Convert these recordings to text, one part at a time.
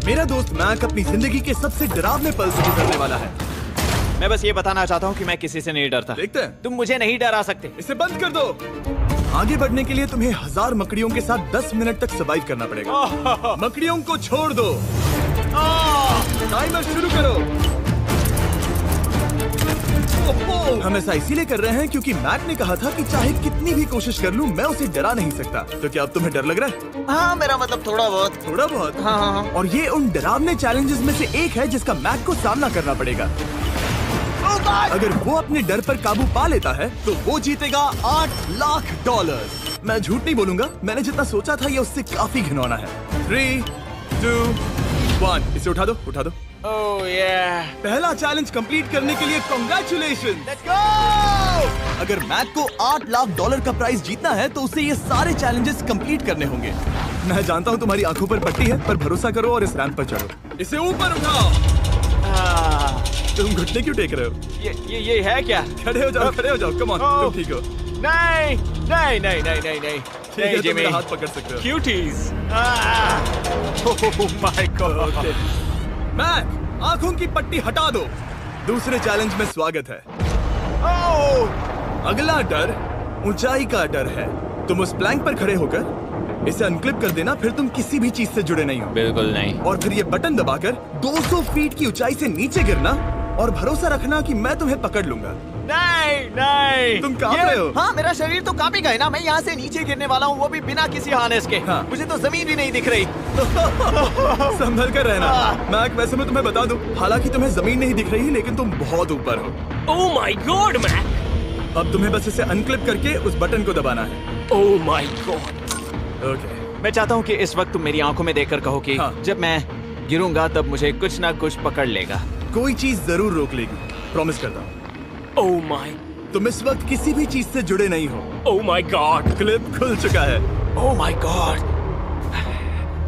मेरा दोस्त मैक अपनी जिंदगी के सबसे डरावने पल से गुजरने वाला है। मैं बस ये बताना चाहता हूँ कि मैं किसी से नहीं डरता। देखते हैं। तुम मुझे नहीं डरा सकते। इसे बंद कर दो। आगे बढ़ने के लिए तुम्हें 1000 मकड़ियों के साथ 10 मिनट तक सर्वाइव करना पड़ेगा। मकड़ियों को छोड़ दो। टाइमर शुरू करो। हम ऐसा इसीलिए कर रहे हैं क्योंकि मैक ने कहा था कि चाहे कितनी भी कोशिश कर लूं, मैं उसे डरा नहीं सकता। तो क्या अब तुम्हें डर लग रहा है? हाँ, मेरा मतलब थोड़ा बहुत। थोड़ा बहुत? हाँ। और ये उन डरावने चैलेंजेस में से एक है जिसका मैक को सामना करना पड़ेगा। अगर वो अपने डर पर काबू पा लेता है तो वो जीतेगा $8 लाख। मैं झूठ नहीं बोलूंगा, मैंने जितना सोचा था ये उससे काफी घिनौना है। 3, 2, 1 इसे उठा दो, उठा दो। ओह yeah. पहला चैलेंज कंप्लीट करने के लिए कांग्रेचुलेशन। Let's go! अगर मैक को $8 लाख का प्राइज जीतना है तो उसे ये सारे चैलेंजेस कंप्लीट करने होंगे। मैं जानता हूँ तुम्हारी आंखों पर पट्टी है, पर भरोसा करो और इस रैंप पर चढ़ो। इसे ऊपर उठाओ। तुम घुटने क्यों टेक रहे हो? ये है क्या? खड़े हो जाओ, खड़े हो जाओ। कम ऑन, तुम ठीक हो? नहीं नहीं नहीं नहीं नहीं नहीं। ठीक है, तुम मेरा हाथ पकड़ सकते हो। Cuties. Oh my god. Mac, आंखों की पट्टी हटा दो। दूसरे चैलेंज में स्वागत है। अगला डर ऊंचाई का डर है। तुम उस प्लैंक पर खड़े होकर इसे अनक्लिप कर देना, फिर तुम किसी भी चीज से जुड़े नहीं हो। बिल्कुल नहीं। और फिर ये बटन दबाकर 200 फीट की ऊंचाई से नीचे गिरना और भरोसा रखना कि मैं तुम्हें पकड़ लूंगा। नहीं नहीं। तुम कांप रहे हो? हाँ, मेरा शरीर तो कांपेगा ही ना। मैं यहाँ से नीचे गिरने वाला हूँ, वो भी बिना किसी हार्नेस के। हाँ। मुझे तो जमीन भी नहीं दिख रही। संभल कर रहना। मैक, वैसे मैं तुम्हें बता दूं, हालांकि तुम्हें जमीन नहीं दिख रही, लेकिन तुम बहुत ऊपर हो। Oh my god Mac. अब तुम्हें बस इसे अनक्लिप करके उस बटन को दबाना है। ओह माय गॉड। ओके। मैं चाहता हूँ कि इस वक्त तुम मेरी आंखों में देखकर कहो कि हाँ। जब मैं गिरूंगा तब मुझे कुछ ना कुछ पकड़ लेगा। कोई चीज जरूर रोक लेगी, प्रॉमिस करता हूँ। Oh my. तुम इस वक्त किसी भी चीज से जुड़े नहीं हो। Oh my God. क्लिप खुल चुका है। ओह माय गॉड।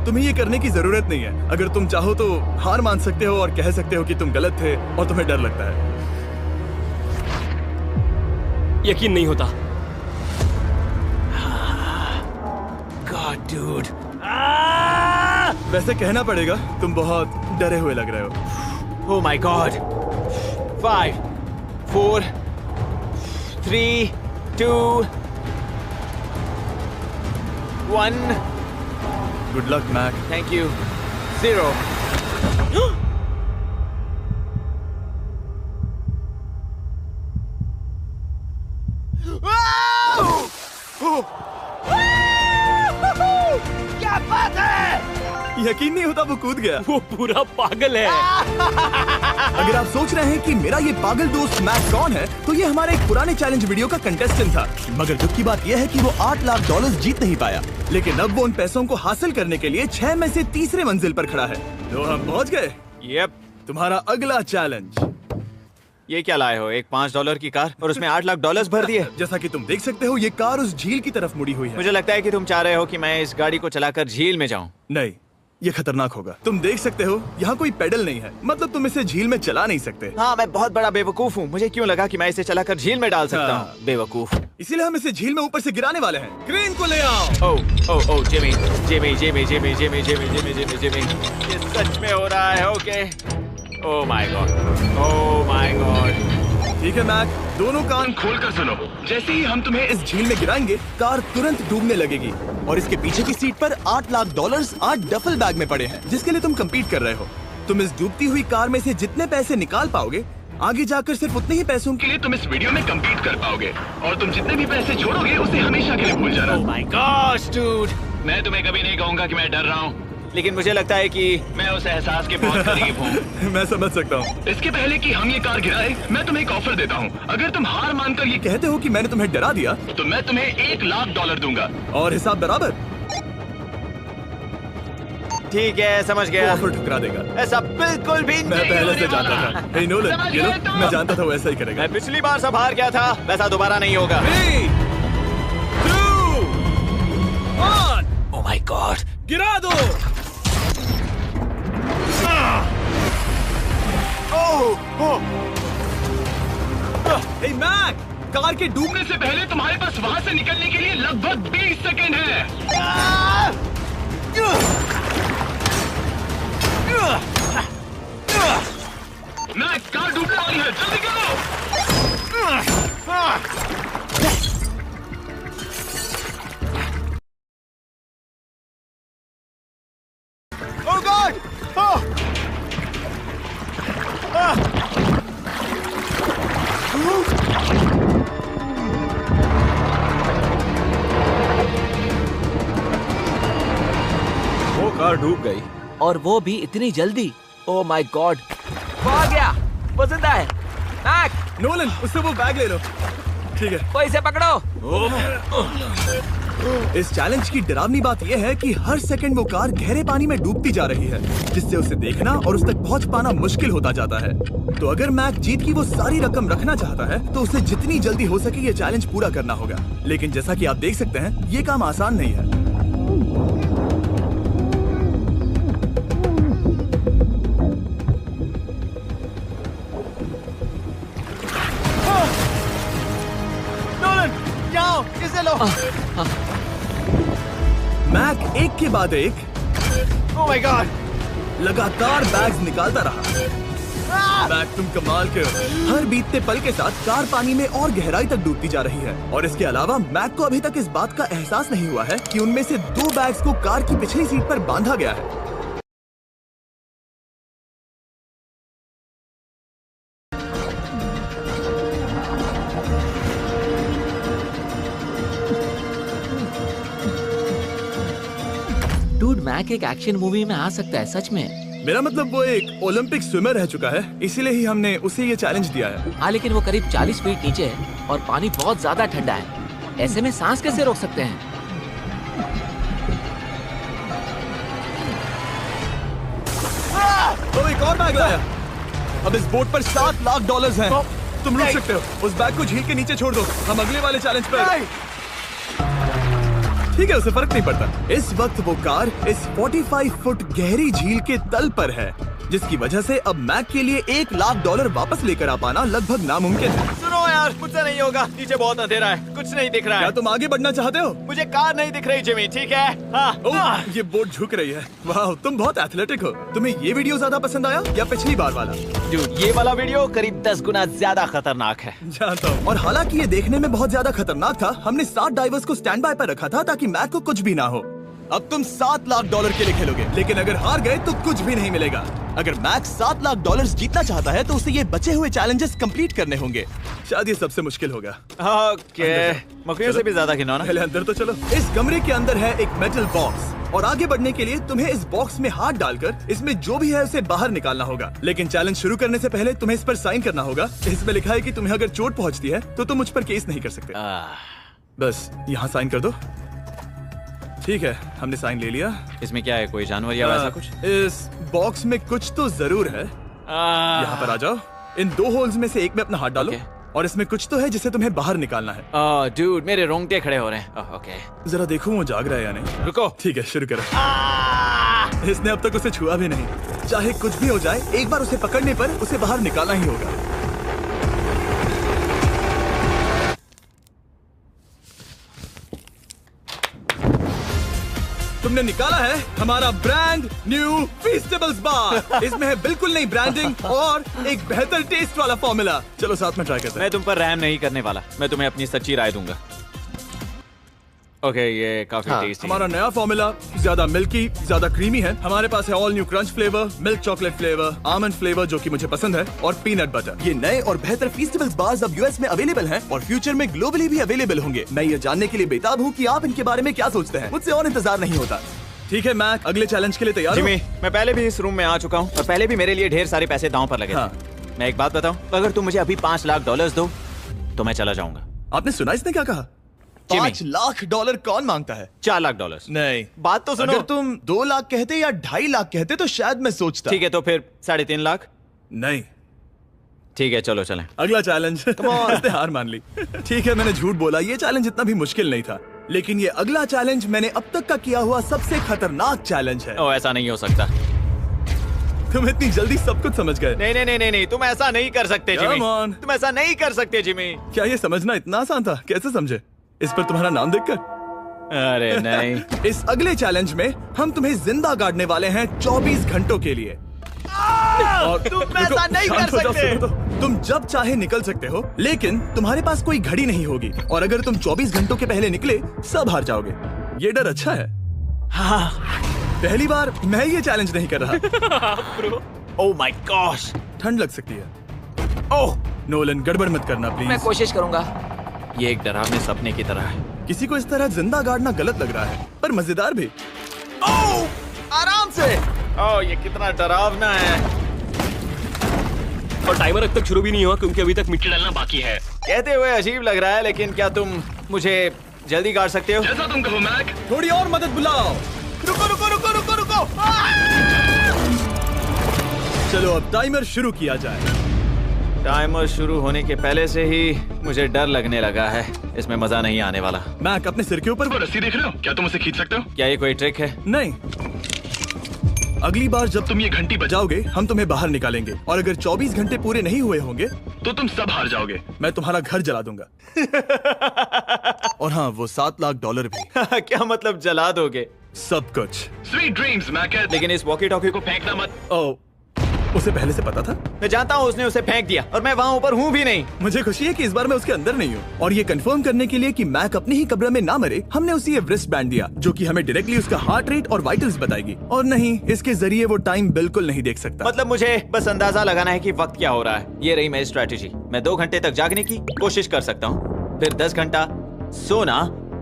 तुम्हें ये करने की जरूरत नहीं है। अगर तुम चाहो तो हार मान सकते हो और कह सकते हो कि तुम गलत थे और तुम्हें डर लगता है। यकीन नहीं होता। God dude. वैसे कहना पड़ेगा, तुम बहुत डरे हुए लग रहे हो। Oh my god. 5, 4, 3, 2, 1। Good luck Mac. Thank you. 0। क्या बात है? यकीन नहीं होता वो कूद गया। वो पूरा पागल है। अगर आप सोच रहे हैं कि मेरा ये पागल दोस्त मैक कौन है, तो ये हमारे एक पुराने चैलेंज वीडियो का कंटेस्टेंट था। मगर दुख की बात यह है कि वो $8 लाख जीत नहीं पाया। लेकिन अब वो उन पैसों को हासिल करने के लिए 6 में से तीसरे मंजिल पर खड़ा है। तो हम पहुंच गए। यप। तुम्हारा अगला चैलेंज। ये क्या लाए हो? एक $5 की कार और उसमें $8 लाख भर दिए। जैसा कि तुम देख सकते हो, ये कार उस झील की तरफ मुड़ी हुई है। मुझे लगता है कि तुम चाह रहे हो कि मैं इस गाड़ी को चलाकर झील में जाऊं। नहीं, ये खतरनाक होगा। तुम देख सकते हो, यहाँ कोई पेडल नहीं है, मतलब तुम इसे झील में चला नहीं सकते। हाँ, मैं बहुत बड़ा बेवकूफ हूँ। मुझे क्यों लगा कि मैं इसे चलाकर झील में डाल सकता हाँ। हूँ? बेवकूफ। इसीलिए हम इसे झील में ऊपर से गिराने वाले हैं। क्रेन को ले आओ। Oh Jimmy Jimmy Jimmy Jimmy Jimmy Jimmy Jimmy Jimmy Jimmy, ये सच में हो रहा है। Okay. Oh my God, oh my God. ठीक है मैक, दोनों कान खोलकर सुनो। जैसे ही हम तुम्हें इस झील में गिराएंगे, कार तुरंत डूबने लगेगी और इसके पीछे की सीट पर $8 लाख 8 डफल बैग में पड़े हैं, जिसके लिए तुम compete कर रहे हो। तुम इस डूबती हुई कार में से जितने पैसे निकाल पाओगे, आगे जाकर सिर्फ उतने ही पैसों के लिए तुम इस वीडियो में compete कर पाओगे। और तुम जितने भी पैसे छोड़ोगे, उसे हमेशा के लिए भूल जाना। ओह माय गॉड डूड। मैं तुम्हें कभी नहीं कहूंगा कि मैं डर रहा हूँ। लेकिन मुझे लगता है कि मैं उस एहसास के बहुत करीब हूँ। मैं समझ सकता हूँ। इसके पहले कि हम ये कार गिराए, मैं तुम्हें एक ऑफर देता हूँ। अगर तुम हार मानकर ये कहते हो कि मैंने तुम्हें डरा दिया, तो मैं तुम्हें $1 लाख दूंगा। और हिसाब बराबर। ठीक है, समझ वो गया। ऑफर ठुकरा देगा। ऐसा बिल्कुल भी मैं नहीं पहले होने से जानता वाला। था। हे नोलन, समझ ये लो, गए तुम? मैं जानता था वो ऐसा ही करेगा। मैं पिछली बार सब हार गया था, वैसा दोबारा नहीं होगा। 3, 2, 1 ओह माय गॉड। गिरा दो। हे मैक, कार के डूबने से पहले तुम्हारे पास वहाँ से निकलने के लिए लगभग 20 सेकंड है। नहीं है, जल्दी करो। Oh God! Oh! वो कार डूब गई। और वो भी इतनी जल्दी। ओ माय गॉड, वो आ गया, वो जिंदा है। मैक, नोलन, उससे वो बैग ले लो। ठीक है। वो इसे पकड़ो। इस चैलेंज की डरावनी बात यह है कि हर सेकंड वो कार गहरे पानी में डूबती जा रही है, जिससे उसे देखना और उस तक पहुंच पाना मुश्किल होता जाता है। तो अगर मैक जीत की वो सारी रकम रखना चाहता है तो उसे जितनी जल्दी हो सके ये चैलेंज पूरा करना होगा। लेकिन जैसा कि आप देख सकते हैं, ये काम आसान नहीं है। इसे लो। मैक एक के बाद एक ओह माय गॉड, लगातार बैग्स निकालता रहा। मैक, तुम कमाल के हो। हर बीतते पल के साथ कार पानी में और गहराई तक डूबती जा रही है, और इसके अलावा मैक को अभी तक इस बात का एहसास नहीं हुआ है कि उनमें से 2 बैग्स को कार की पिछली सीट पर बांधा गया है। डूड, मैक एक एक्शन मूवी में आ सकता है सच में। मेरा मतलब वो एक ओलंपिक स्विमर रह चुका है, इसीलिए ही हमने उसे ये चैलेंज दिया है। हाँ, लेकिन वो करीब 40 फीट नीचे है और पानी बहुत ज्यादा ठंडा है। ऐसे में सांस कैसे रोक सकते हैं? तो एक और बैग लाया। अब इस बोट पर $7 लाख हैं। तुम रुक सकते हो। उस बैग को झील के नीचे छोड़ दो, हम अगले वाले चैलेंज पर। ठीक है, उसे फर्क नहीं पड़ता। इस वक्त वो कार इस 45 फुट गहरी झील के तल पर है, जिसकी वजह से अब मैक के लिए $1 लाख वापस लेकर आ पाना लगभग नामुमकिन है। सुनो यार, मुझसे नहीं होगा। नीचे बहुत अंधेरा है, कुछ नहीं दिख रहा क्या है। तुम आगे बढ़ना चाहते हो? मुझे कार नहीं दिख रही जिमी, ठीक है? हाँ। ओह, ये बोट झुक रही है। वाह, तुम बहुत एथलेटिक हो। तुम्हें ये वीडियो ज्यादा पसंद आया या पिछली बार वाला? Dude, ये वाला वीडियो करीब 10 गुना ज्यादा खतरनाक है। जानता हूँ। और हालांकि ये देखने में बहुत ज्यादा खतरनाक था, हमने 7 डाइवर्स को स्टैंड बाय पर रखा था ताकि मैक को कुछ भी ना हो। अब तुम $7 लाख के लिए खेलोगे, लेकिन अगर हार गए तो कुछ भी नहीं मिलेगा। अगर मैक $7 लाख जीतना चाहता है तो उसे ये बचे हुए चैलेंजेस कंप्लीट करने होंगे। शायद ये सबसे मुश्किल होगा। ओके, मकड़ियों से भी ज्यादा खिलौना। पहले अंदर तो चलो। इस कमरे के अंदर है एक मेटल बॉक्स, और आगे बढ़ने के लिए तुम्हें इस बॉक्स में हाथ डालकर इसमें जो भी है उसे बाहर निकालना होगा। लेकिन चैलेंज शुरू करने से पहले तुम्हें इस पर साइन करना होगा। इसमें लिखा है कि तुम्हें अगर चोट पहुंचती है तो तुम मुझ पर केस नहीं कर सकते। बस यहाँ साइन कर दो। ठीक है, हमने साइन ले लिया। इसमें क्या है, कोई जानवर या वैसा कुछ? इस बॉक्स में कुछ तो जरूर है। यहाँ पर आ जाओ। इन 2 होल्स में से एक में अपना हाथ डालो। Okay. और इसमें कुछ तो है जिसे तुम्हें बाहर निकालना है। डूड, मेरे रोंगटे खड़े हो रहे हैं। ओके, जरा देखो वो जाग रहा है या नहीं। रुको। ठीक है, शुरू करो। इसने अब तक उसे छुआ भी नहीं। चाहे कुछ भी हो जाए, एक बार उसे पकड़ने पर उसे बाहर निकालना ही होगा। तुमने निकाला है हमारा ब्रांड न्यू फीस्टेबल्स बार। इसमें है बिल्कुल नई ब्रांडिंग और एक बेहतर टेस्ट वाला फॉर्मूला। चलो साथ में ट्राई करते हैं। मैं तुम पर रहम नहीं करने वाला, मैं तुम्हें अपनी सच्ची राय दूंगा। ओके, ये काफी टेस्टी। हमारा नया फॉर्मूला ज्यादा मिल्की, ज्यादा क्रीमी है। हमारे पास है all new crunch flavour, milk chocolate flavour, almond flavour जो कि मुझे पसंद है, और पीनट बटर। ये नए और बेहतर फीस्टेबल्स बार्स अब यूएस में अवेलेबल हैं और फ्यूचर में ग्लोबली भी अवेलेबल होंगे। मैं ये जानने के लिए बेताब हूँ कि आप इनके बारे में क्या सोचते हैं। मुझसे और इंतजार नहीं होता। ठीक है मैक, अगले चैलेंज के लिए तैयार हो? जिमी, मैं पहले भी इस रूम में आ चुका हूँ और पहले भी मेरे लिए ढेर सारे पैसे दांव पर लगे थे। हाँ। मैं एक बात बताऊं, अगर तुम मुझे अभी $5 लाख दो तो मैं चला जाऊंगा। आपने सुना इसने क्या कहा? $5 लाख कौन मांगता है? $4 लाख। नहीं, बात तो सुनो। अगर तुम 2 लाख कहते या 2.5 लाख कहते तो शायद मैं सोचता। ठीक है, तो फिर 3.5 लाख। नहीं, ठीक है, चलो चलें। अगला चैलेंज। इसने हार मान ली। ठीक है, मैंने झूठ बोला, ये चैलेंज इतना भी मुश्किल नहीं था, लेकिन ये अगला चैलेंज मैंने अब तक का किया हुआ सबसे खतरनाक चैलेंज है। ओ, ऐसा नहीं हो सकता। तुम इतनी जल्दी सब कुछ समझ गए। नहीं नहीं नहीं नहीं, तुम ऐसा नहीं कर सकते जिमी। Come on. तुम ऐसा नहीं कर सकते जिमी। क्या ये समझना इतना आसान था? कैसे समझे? इस पर तुम्हारा नाम देखकर? अरे नहीं। इस अगले चैलेंज में हम तुम्हें जिंदा गाड़ने वाले हैं 24 घंटों के लिए। तुम ऐसा नहीं कर शांत हो जाओ, सकते। सुनो तो। तुम जब चाहे निकल सकते हो, लेकिन तुम्हारे पास कोई घड़ी नहीं होगी और अगर तुम 24 घंटों के पहले निकले सब हार जाओगे। ये डर अच्छा है। हाँ। पहली बार मैं ये चैलेंज नहीं कर रहा। Oh my gosh. ठंड लग सकती है। ओह, नोलन गड़बड़ मत करना मैं प्लीज। कोशिश करूंगा। ये एक डरावने सपने की तरह है। किसी को इस तरह जिंदा गाड़ना गलत लग रहा है, पर मजेदार भी। ओह, आराम से। ओह, ये कितना डरावना है। और टाइमर अब तक शुरू भी नहीं हुआ क्योंकि अभी तक मिट्टी डालना बाकी है। कहते हुए अजीब लग रहा है, लेकिन क्या तुम मुझे जल्दी गाड़ सकते हो? जैसा तुम कहो मैक। थोड़ी और मदद बुलाओ। रुको रुको रुको रुको रुको। चलो अब टाइमर शुरू किया जाए। टाइमर शुरू होने के पहले से ही मुझे डर लगने लगा है। इसमें मजा नहीं आने वाला। मैक अपने सिर के ऊपर। वो रस्सी देख रहे हो? क्या तुम उसे खींच सकते हो? क्या ये कोई ट्रिक है? नहीं, अगली बार जब तुम ये घंटी बजाओगे हम तुम्हें बाहर निकालेंगे और अगर 24 घंटे पूरे नहीं हुए होंगे तो तुम सब हार जाओगे। मैं तुम्हारा घर जला दूंगा। और हाँ, वो $7 लाख भी। क्या मतलब जला दोगे? सब कुछ। Sweet dreams Mac. लेकिन इस वॉकी टॉकी को फेंकना मत। ओ, उसे पहले से पता था? मैं जानता हूँ उसने उसे फेंक दिया और मैं वहाँ ऊपर हूँ भी नहीं। मुझे खुशी है कि इस बार मैं उसके अंदर नहीं हूँ। और ये कंफर्म करने के लिए कि मैक अपनी ही कब्र में ना मरे, हमने उसे ये रिस्ट बैंड दिया जो कि हमें डायरेक्टली उसका हार्ट रेट और वाइटल्स बताएगी। और नहीं, इसके जरिए वो टाइम बिल्कुल नहीं देख सकता। मतलब मुझे बस अंदाजा लगाना है कि वक्त क्या हो रहा है। ये रही मेरी स्ट्रेटेजी। मैं 2 घंटे तक जागने की कोशिश कर सकता हूँ, फिर 10 घंटा सोना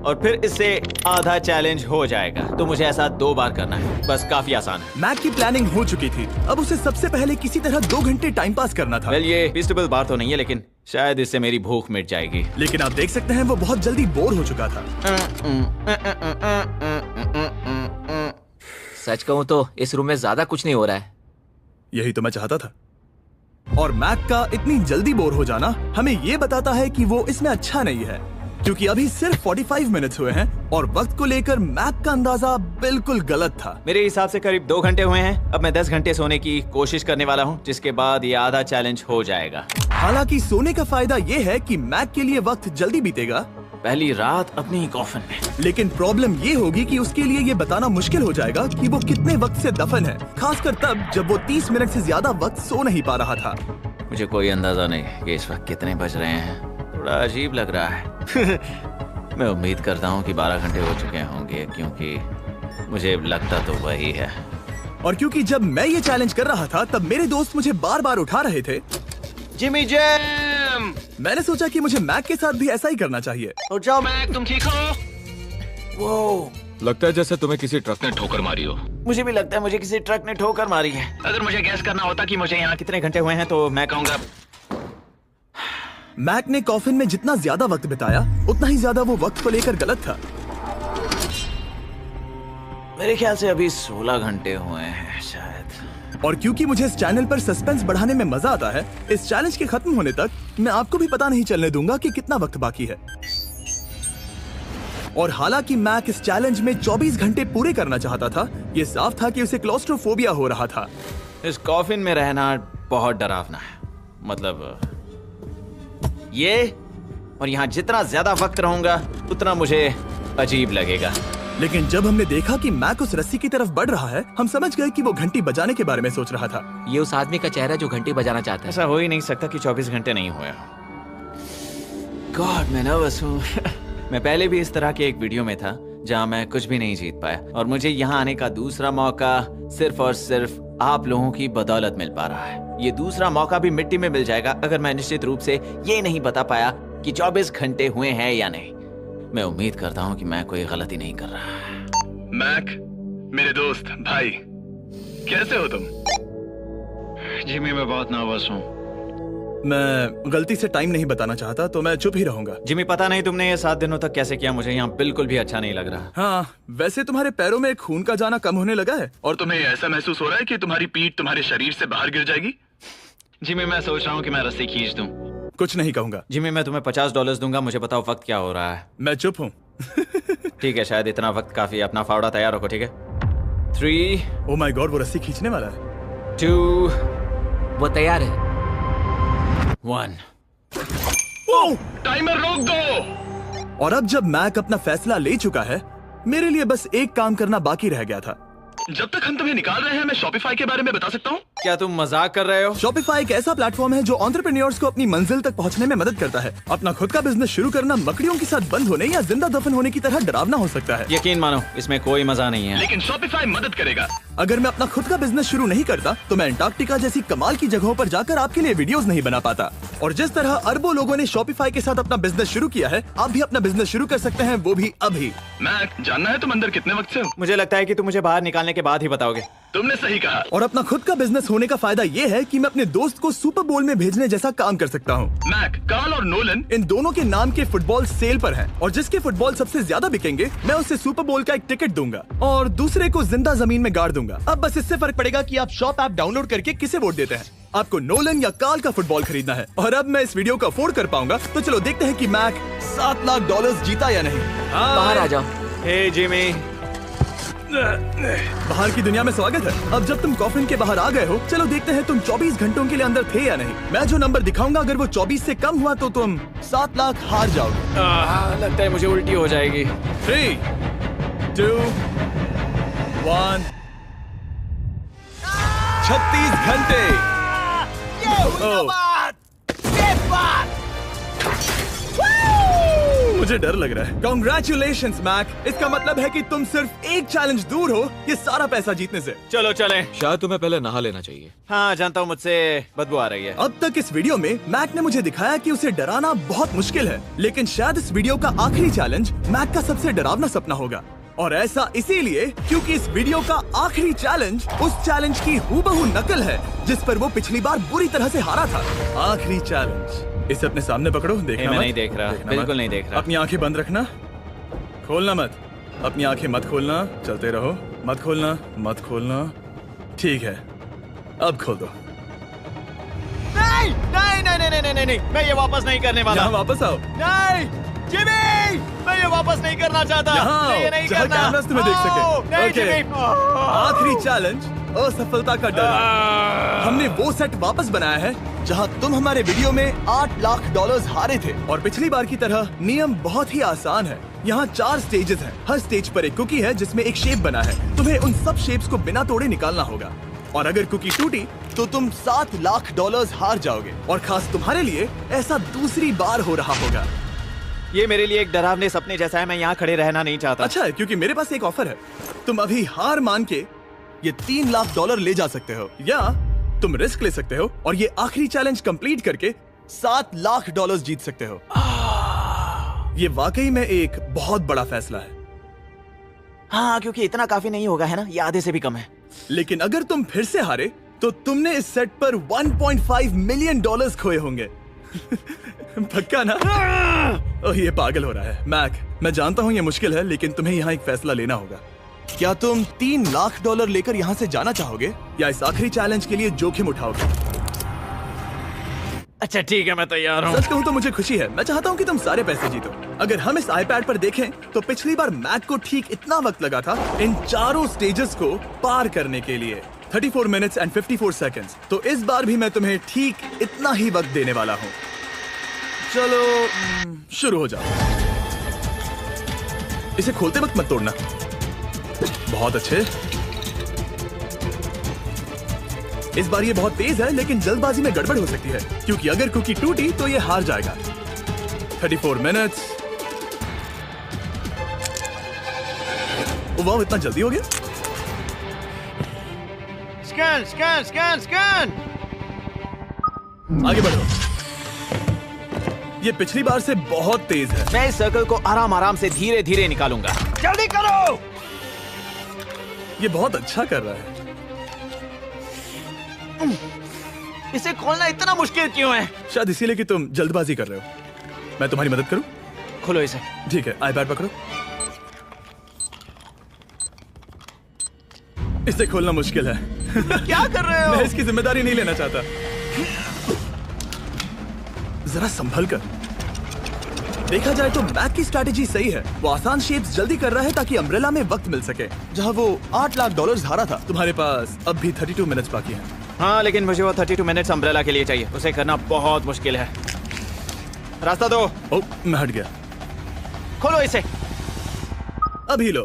और फिर इससे आधा चैलेंज हो जाएगा। तो मुझे ऐसा 2 बार करना है। बस काफी आसान है। मैक की प्लानिंग हो चुकी थी, अब उसे सबसे पहले किसी तरह 2 घंटे टाइम पास करना था। वेल, ये फीस्टेबल बार तो नहीं है, लेकिन शायद इससे मेरी भूख मिट जाएगी। लेकिन आप देख सकते हैं वो बहुत जल्दी बोर हो चुका था। सच कहूँ तो इस रूम में ज्यादा कुछ नहीं हो रहा है। यही तो मैं चाहता था। और मैक का इतनी जल्दी बोर हो जाना हमें ये बताता है कि वो इसमें अच्छा नहीं है, क्योंकि अभी सिर्फ 45 मिनट्स हुए हैं और वक्त को लेकर मैक का अंदाजा बिल्कुल गलत था। मेरे हिसाब से करीब 2 घंटे हुए हैं। अब मैं 10 घंटे सोने की कोशिश करने वाला हूँ, जिसके बाद ये आधा चैलेंज हो जाएगा। हालांकि सोने का फायदा ये है कि मैक के लिए वक्त जल्दी बीतेगा, पहली रात अपनी ही कॉफिन में। लेकिन प्रॉब्लम ये होगी कि उसके लिए ये बताना मुश्किल हो जाएगा कि वो कितने वक्त से दफन है, खासकर तब जब वो 30 मिनट से ज्यादा वक्त सो नहीं पा रहा था। मुझे कोई अंदाजा नहीं कि इस वक्त कितने बज रहे हैं। थोड़ा अजीब लग रहा है। मैं उम्मीद करता हूँ कि 12 घंटे हो चुके होंगे, क्योंकि मुझे लगता तो वही है। और क्योंकि जब मैं ये चैलेंज कर रहा था तब मेरे दोस्त मुझे बार बार उठा रहे थे। जिमी जैम, मैंने सोचा कि मुझे मैक के साथ भी ऐसा ही करना चाहिए। उठ जाओ मैक, तुम ठीक हो? वो लगता है जैसे तुम्हें किसी ट्रक ने ठोकर मारी हो। मुझे भी लगता है मुझे किसी ट्रक ने ठोकर मारी है। अगर मुझे गैस करना होता कि मुझे यहाँ कितने घंटे हुए हैं तो मैं कहूँगा मैक ने कॉफिन में जितना ज्यादा वक्त बिताया उतना ही ज्यादा वो वक्त को लेकर गलत था। मेरे ख्याल से अभी 16 घंटे हुए हैं शायद। और क्योंकि मुझे इस चैनल पर सस्पेंस बढ़ाने में मजा आता है, इस चैलेंज के खत्म होने तक मैं आपको भी पता नहीं चलने दूंगा कि कितना वक्त बाकी है। और हालांकि मैक इस चैलेंज में 24 घंटे पूरे करना चाहता था, ये साफ था कि उसे क्लॉस्ट्रोफोबिया हो रहा था। इस कॉफिन में रहना बहुत डरावना है। मतलब ये, और यहाँ जितना ज्यादा वक्त रहूंगा उतना मुझे अजीब लगेगा। लेकिन जब हमने देखा कि मैक उस रस्सी की तरफ बढ़ रहा है, हम समझ गए कि वो घंटी बजाने के बारे में सोच रहा था। ये उस आदमी का चेहरा जो घंटी बजाना चाहता है। ऐसा हो ही नहीं सकता कि 24 घंटे नहीं हुए। गॉड, मैं नर्वस हूँ। मैं पहले भी इस तरह के एक वीडियो में था जहाँ मैं कुछ भी नहीं जीत पाया, और मुझे यहाँ आने का दूसरा मौका सिर्फ और सिर्फ आप लोगों की बदौलत मिल पा रहा है। ये दूसरा मौका भी मिट्टी में मिल जाएगा अगर मैं निश्चित रूप से ये नहीं बता पाया कि 24 घंटे हुए हैं या नहीं। मैं उम्मीद करता हूँ कि मैं कोई गलती नहीं कर रहा। मैक, मेरे दोस्त भाई, कैसे हो तुम? जिमी, मैं बहुत नर्वस हूँ। मैं गलती से टाइम नहीं बताना चाहता तो मैं चुप ही रहूंगा। जिमी, पता नहीं तुमने ये 7 दिनों तक कैसे किया, मुझे यहाँ बिल्कुल भी अच्छा नहीं लग रहा। हाँ, वैसे तुम्हारे पैरों में खून का जाना कम होने लगा है। और तुम्हें ऐसा महसूस हो रहा है कि तुम्हारी पीठ तुम्हारे शरीर से बाहर गिर जाएगी? जिमी, मैं सोच रहा हूँ कि मैं रस्सी खींच दूं। कुछ नहीं कहूंगा। जिमी, मैं तुम्हें $50 दूंगा, मुझे बताओ वक्त क्या हो रहा है। मैं चुप हूँ। ठीक है, शायद इतना वक्त काफी। अपना फावड़ा तैयार रखो, ठीक है? 3, ओह माय गॉड, वो रस्सी खींचने वाला है। 2, वो तैयार है। 1। टाइमर रोक दो। और अब जब मैक अपना फैसला ले चुका है, मेरे लिए बस एक काम करना बाकी रह गया था। जब तक हम तुम्हें निकाल रहे हैं, मैं शॉपिफाई के बारे में बता सकता हूँ। क्या तुम मजाक कर रहे हो? Shopify एक ऐसा प्लेटफॉर्म है जो एंटरप्रेन्योर्स को अपनी मंजिल तक पहुंचने में मदद करता है। अपना खुद का बिजनेस शुरू करना मकड़ियों के साथ बंद होने या जिंदा दफन होने की तरह डरावना हो सकता है। यकीन मानो इसमें कोई मजा नहीं है। लेकिन Shopify मदद करेगा। अगर मैं अपना खुद का बिजनेस शुरू नहीं करता तो मैं अंटार्कटिका जैसी कमाल की जगहों पर जाकर आपके लिए वीडियोस नहीं बना पाता। और जिस तरह अरबों लोगों ने Shopify के साथ अपना बिजनेस शुरू किया है, आप भी अपना बिजनेस शुरू कर सकते हैं, वो भी अभी। मैक, जानना है तुम अंदर कितने वक्त से हो? मुझे लगता है कि तुम मुझे बाहर निकालने के बाद ही बताओगे। तुमने सही कहा। और अपना खुद का बिजनेस होने का फायदा ये है कि मैं अपने दोस्त को सुपर बोल में भेजने जैसा काम कर सकता हूँ। मैक, कार्ल और नोलन इन दोनों के नाम के फुटबॉल सेल पर हैं और जिसके फुटबॉल सबसे ज्यादा बिकेंगे मैं उसे सुपर बोल का एक टिकट दूंगा और दूसरे को जिंदा जमीन में गाड़ दूंगा। अब बस इससे फर्क पड़ेगा कि आप शॉप ऐप डाउनलोड करके किसे वोट देते हैं। आपको नोलन या कार्ल का फुटबॉल खरीदना है। और अब मैं इस वीडियो को अफोर्ड कर पाऊंगा, तो चलो देखते हैं कि मैक $7 लाख जीता या नहीं। बाहर आ जाओ। हे जिमी, बाहर की दुनिया में स्वागत है। अब जब तुम कॉफिन के बाहर आ गए हो, चलो देखते हैं तुम 24 घंटों के लिए अंदर थे या नहीं। मैं जो नंबर दिखाऊंगा अगर वो 24 से कम हुआ तो तुम 7 लाख हार जाओगे। लगता है मुझे उल्टी हो जाएगी। 3, 2, 1। 36 घंटे। मुझे डर लग रहा है। Congratulations, Mac. इसका मतलब है कि तुम सिर्फ एक चैलेंज दूर हो ये सारा पैसा जीतने से। चलो चलें। शायद तुम्हें पहले नहा लेना चाहिए। हाँ जानता हूँ, मुझसे बदबू आ रही है। अब तक इस वीडियो में मैक ने मुझे दिखाया कि उसे डराना बहुत मुश्किल है, लेकिन शायद इस वीडियो का आखिरी चैलेंज मैक का सबसे डरावना सपना होगा। और ऐसा इसीलिए क्योंकि इस वीडियो का आखिरी चैलेंज उस चैलेंज की हूबहू नकल है जिस पर वो पिछली बार बुरी तरह से हारा था। आखिरी चैलेंज। इसे अपने सामने पकड़ो, देखना मैं मत। नहीं देख रहा, देखना बिल्कुल मत। नहीं देख रहा। अपनी आंखें बंद रखना, खोलना मत। अपनी आंखें मत खोलना, चलते रहो। मत खोलना, मत खोलना। ठीक है, अब खोल दो। नहीं नहीं नहीं नहीं नहीं नहीं, मैं ये वापस नहीं करने वाला। यहाँ वापस आओ। नहीं जिमी, मैं ये वापस नहीं करना चाहता। यहाँ मैं ये आओ, नहीं जहाँ करना। कैमरास तुम्हें देख सके। नहीं ओके। जिमी। आखिरी चैलेंज असफलता का डर। हमने वो सेट वापस बनाया है जहां तुम हमारे वीडियो में $8 लाख हारे थे। और पिछली बार की तरह नियम बहुत ही आसान है। यहाँ 4 स्टेजेस हैं। हर स्टेज पर एक कुकी है जिसमें एक शेप बना है। तुम्हें उन सब शेप्स को बिना तोड़े निकालना होगा और अगर कुकी टूटी तो तुम $7 लाख हार जाओगे। और खास तुम्हारे लिए ऐसा दूसरी बार हो रहा होगा। ये मेरे लिए एक डरावने सपने जैसा है। मैं यहाँ खड़े रहना नहीं चाहता। अच्छा है क्योंकि मेरे पास एक ऑफर है। तुम अभी हार मान के ये $3 लाख ले जा सकते हो या तुम रिस्क ले सकते हो और ये आखिरी चैलेंज कंप्लीट करके $7 लाख जीत सकते हो। ये वाकई में एक बहुत बड़ा फैसला है। हाँ क्योंकि इतना काफी नहीं होगा, है ना? ये आधे से भी कम है। लेकिन अगर तुम फिर से हारे तो तुमने इस सेट पर $1.5 मिलियन खोए होंगे। पक्का ना? ओह ये पागल हो रहा है। मैक, मैं जानता हूँ ये मुश्किल है, लेकिन तुम्हें यहाँ एक फैसला लेना होगा। क्या तुम $3 लाख लेकर यहाँ से जाना चाहोगे या इस आखिरी चैलेंज के लिए जोखिम उठाओगे? अच्छा ठीक है, मैं तैयार हूँ। सच कहूँ तो मुझे खुशी है। मैं चाहता हूँ कि तुम सारे पैसे जीतो। अगर हम इस iPad पर देखें तो पिछली बार मैक को ठीक इतना वक्त लगा था इन चारों स्टेजेस को पार करने के लिए, 34 मिनट्स एंड 54 सेकंड्स। तो इस बार भी मैं तुम्हें ठीक इतना ही वक्त देने वाला हूँ। चलो शुरू हो जाओ। इसे खोलते वक्त मत तोड़ना। बहुत अच्छे। इस बार ये बहुत तेज है, लेकिन जल्दबाजी में गड़बड़ हो सकती है क्योंकि अगर कुकी टूटी तो ये हार जाएगा। 34 मिनट्स। वाह, इतना जल्दी हो गया। Scan scan scan scan. आगे बढ़ो। ये पिछली बार से बहुत तेज है। मैं इस सर्कल को आराम आराम से धीरे धीरे निकालूंगा। जल्दी करो। ये बहुत अच्छा कर रहा है। इसे खोलना इतना मुश्किल क्यों है? शायद इसीलिए कि तुम जल्दबाजी कर रहे हो। मैं तुम्हारी मदद करूं? खोलो इसे। ठीक है, iPad पकड़ो। इसे खोलना मुश्किल है। क्या कर रहे हो? मैं इसकी जिम्मेदारी नहीं लेना चाहता। जरा संभल कर। देखा जाए तो मैक की स्ट्रैटेजी सही है। वो आसान शेप्स जल्दी कर रहा है ताकि अम्ब्रेला में वक्त मिल सके। जहां वो $8 लाख हारा था, तुम्हारे पास अब भी 32 मिनट्स बाकी हैं। हाँ लेकिन मुझे वो 32 मिनट्स अम्ब्रेला के लिए चाहिए। उसे करना बहुत मुश्किल है। रास्ता दो। ओह, मैं हट गया। खोलो इसे। अभी लो।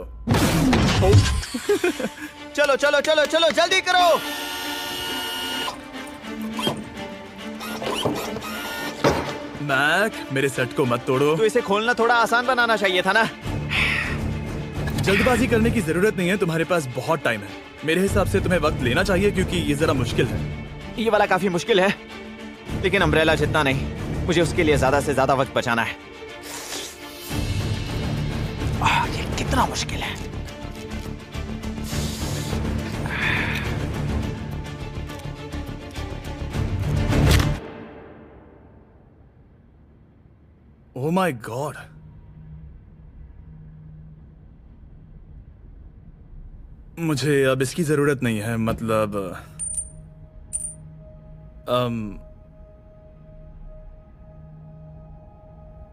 चलो चलो चलो चलो जल्दी करो। मैक, मेरे सेट को मत तोड़ो। तो इसे खोलना थोड़ा आसान बनाना चाहिए था ना। जल्दबाजी करने की जरूरत नहीं है, तुम्हारे पास बहुत टाइम है। मेरे हिसाब से तुम्हें वक्त लेना चाहिए क्योंकि ये जरा मुश्किल है। ये वाला काफी मुश्किल है, लेकिन अम्ब्रेला जितना नहीं। मुझे उसके लिए ज्यादा से ज्यादा वक्त बचाना है। ये कितना मुश्किल है। ओह माय गॉड, मुझे अब इसकी जरूरत नहीं है। मतलब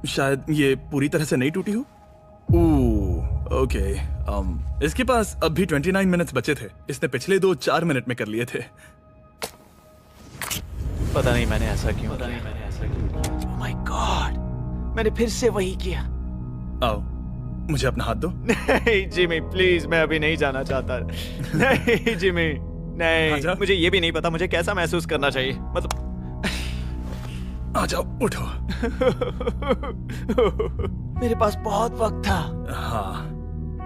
शायद ये पूरी तरह से नहीं टूटी हो। ओके, इसके पास अब भी 29 मिनट्स बचे थे। इसने पिछले 4 मिनट में कर लिए थे। पता नहीं मैंने ऐसा क्यों किया। ओह माय गॉड, मैंने फिर से वही किया। आओ, मुझे अपना हाथ दो। नहीं जिमी प्लीज, मैं अभी नहीं जाना चाहता। नहीं जिमी, नहीं। आजा। मुझे ये भी नहीं पता मुझे कैसा महसूस करना चाहिए। मतलब आ जाओ, उठो। मेरे पास बहुत वक्त था। हाँ,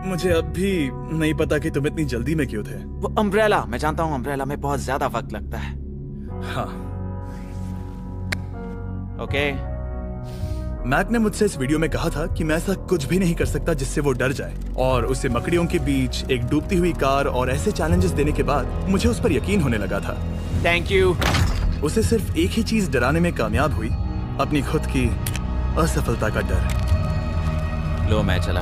मुझे अब भी नहीं पता कि तुम इतनी जल्दी में क्यों थे। वो अम्ब्रेला, मैं जानता हूँ अम्ब्रेला में बहुत ज्यादा वक्त लगता है। हाँ, ओके। मैक ने मुझसे इस वीडियो में कहा था कि मैं ऐसा कुछ भी नहीं कर सकता जिससे वो डर जाए, और उसे मकड़ियों के बीच एक डूबती हुई कार और ऐसे चैलेंजेस देने के बाद मुझे उस पर यकीन होने लगा था। Thank you. उसे सिर्फ एक ही चीज डराने में कामयाब हुई, अपनी खुद की असफलता का डर। लो मैं चला।